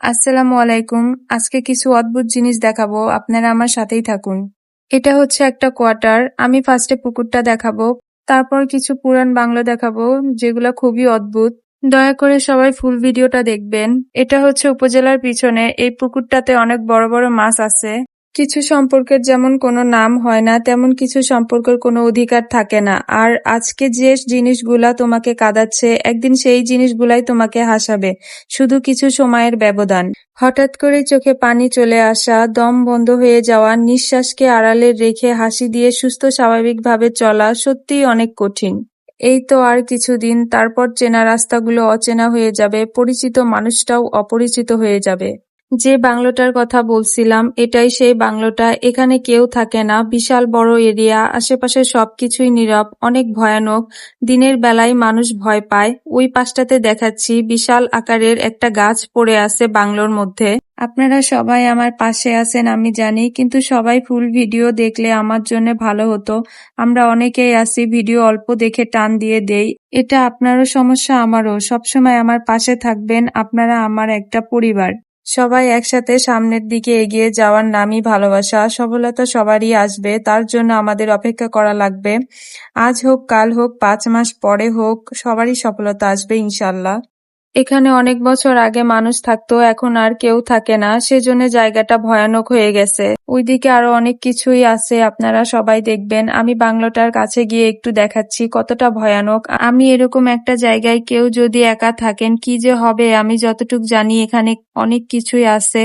আসসালামু আলাইকুম। আজকে কিছু অদ্ভুত জিনিস দেখাবো, আপনারা আমার সাথেই থাকুন। এটা হচ্ছে একটা কোয়ার্টার। আমি ফার্স্টে পুকুরটা দেখাবো, তারপর কিছু পুরান বাংলো দেখাবো যেগুলো খুবই অদ্ভুত। দয়া করে সবাই ফুল ভিডিওটা দেখবেন। এটা হচ্ছে উপজেলার পিছনে। এই পুকুরটাতে অনেক বড় বড় মাছ আছে। কিছু সম্পর্কের যেমন কোনো নাম হয় না, তেমন কিছু সম্পর্কের কোনো অধিকার থাকে না। আর আজকে যে জিনিসগুলা তোমাকে কাঁদাচ্ছে, একদিন সেই জিনিসগুলাই তোমাকে হাসাবে। শুধু কিছু সময়ের ব্যবধান। হঠাৎ করে চোখে পানি চলে আসা, দম বন্ধ হয়ে যাওয়া, নিঃশ্বাসকে আড়ালে রেখে হাসি দিয়ে সুস্থ স্বাভাবিকভাবে চলা সত্যিই অনেক কঠিন। এই তো আর কিছুদিন, তারপর চেনা রাস্তাগুলো অচেনা হয়ে যাবে, পরিচিত মানুষটাও অপরিচিত হয়ে যাবে। যে বাংলোটার কথা বলছিলাম, এটাই সেই বাংলোটা। এখানে কেউ থাকে না, বিশাল বড় এরিয়া, আশেপাশে সবকিছুই নীরব, অনেক ভয়ানক। দিনের বেলায় মানুষ ভয় পায়। ওই পাশটাতে দেখাচ্ছি, বিশাল আকারের একটা গাছ পড়ে আছে বাংলোর মধ্যে। আপনারা সবাই আমার পাশে আছেন আমি জানি, কিন্তু সবাই ফুল ভিডিও দেখলে আমার জন্য ভালো হতো। আমরা অনেকেই আছি ভিডিও অল্প দেখে টান দিয়ে দেই। এটা আপনারও সমস্যা, আমারও। সবসময় আমার পাশে থাকবেন, আপনারা আমার একটা পরিবার। সবাই একসাথে সামনের দিকে এগিয়ে যাওয়ার নামই ভালোবাসা। সফলতা সবারই আসবে, তার জন্য আমাদের অপেক্ষা করা লাগবে। আজ হোক, কাল হোক, 5 মাস পরে হোক, সবারই সফলতা আসবে ইনশাল্লাহ। এখানে অনেক বছর আগে মানুষ থাকতো, এখন আর কেউ থাকে না, সেজন্য জায়গাটা ভয়ানক হয়ে গেছে। ওইদিকে আরো অনেক কিছুই আছে, আপনারা সবাই দেখবেন। আমি বাংলোটার কাছে গিয়ে একটু দেখাচ্ছি কতটা ভয়ানক। আমি এরকম একটা জায়গায় কেউ যদি একা থাকেন কি যে হবে, আমি যতটুক জানি এখানে অনেক কিছুই আছে।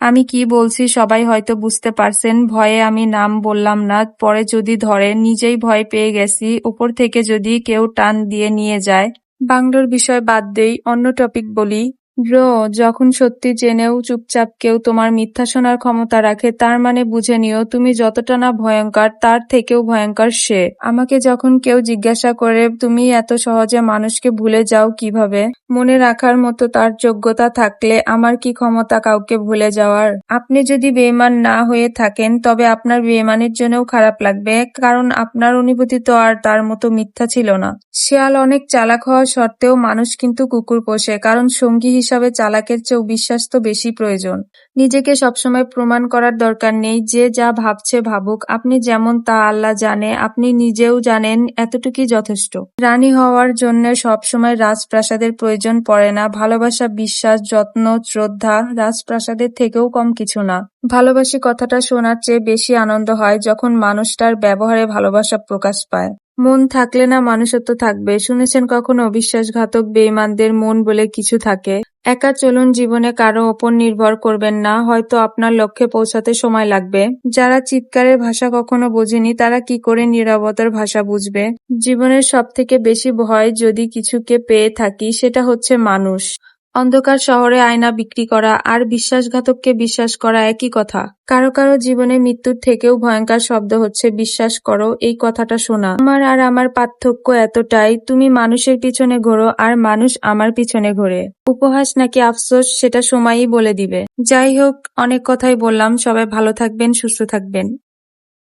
আমি কি বলছি সবাই হয়তো বুঝতে পারছেন। ভয়ে আমি নাম বললাম না, পরে যদি ধরে, নিজেই ভয় পেয়ে গেছি, উপর থেকে যদি কেউ টান দিয়ে নিয়ে যায়। বাংলোর বিষয় বাদ দেই, অন্য টপিক বলি। ব্রো, যখন সত্যি জেনেও চুপচাপ কেউ তোমার মিথ্যা শোনার ক্ষমতা রাখে, তার মানে বুঝে নিও তুমি যতটা না ভয়ঙ্কর, তার থেকেও ভয়ঙ্কর সে। আমাকে যখন কেউ জিজ্ঞাসা করে তুমি এত সহজে মানুষকে ভুলে যাও কিভাবে, মনে রাখার মতো তার যোগ্যতা থাকলে আমার কি ক্ষমতা কাউকে ভুলে যাওয়ার? আপনি যদি বেঈমান না হয়ে থাকেন, তবে আপনার বেঈমানের জন্যও খারাপ লাগবে, কারণ আপনার অনুভূতি তো আর তার মতো মিথ্যা ছিল না। শেয়াল অনেক চালাক হওয়া সত্ত্বেও মানুষ কিন্তু কুকুর পোষে, কারণ সঙ্গী হিসাবে চালাকের চেয়েও বিশ্বাস তো বেশি প্রয়োজন। নিজেকে সবসময় প্রমাণ করার দরকার নেই। যে যা ভাবছে ভাবুক, আপনি যেমন তা আল্লাহ জানে, আপনি নিজেও জানেন, এতটুকুই যথেষ্ট। রানী হওয়ার জন্য সবসময় রাজপ্রাসাদের প্রয়োজন পড়ে না। ভালোবাসা, বিশ্বাস, যত্ন, শ্রদ্ধা রাজপ্রাসাদের থেকেও কম কিছু না। ভালোবাসি কথাটা শোনার চেয়ে বেশি আনন্দ হয় যখন মানুষটার ব্যবহারে ভালোবাসা প্রকাশ পায়। মন থাকলে না মানুষত্ব থাকবে। শুনেছেন কখনো বিশ্বাসঘাতক বেঈমানদের মন বলে কিছু থাকে? একা চলুন, জীবনে কারো ওপর নির্ভর করবেন না, হয়তো আপনার লক্ষ্যে পৌঁছাতে সময় লাগবে। যারা চিৎকারের ভাষা কখনো বোঝেনি, তারা কি করে নীরবতার ভাষা বুঝবে? জীবনের সবথেকে বেশি ভয় যদি কিছুকে পেয়ে থাকি, সেটা হচ্ছে মানুষ। অন্ধকার শহরে আয়না বিক্রি করা আর বিশ্বাসঘাতককে বিশ্বাস করা একই কথা। কারো কারো জীবনে মৃত্যুর থেকেও ভয়ঙ্কর শব্দ হচ্ছে বিশ্বাস করো এই কথাটা শোনা। আমার আর আমার পার্থক্য এতটাই, তুমি মানুষের পিছনে ঘোরো আর মানুষ আমার পিছনে ঘোরে। উপহাস নাকি আফসোস, সেটা সময়ই বলে দিবে। যাই হোক, অনেক কথাই বললাম। সবাই ভালো থাকবেন, সুস্থ থাকবেন।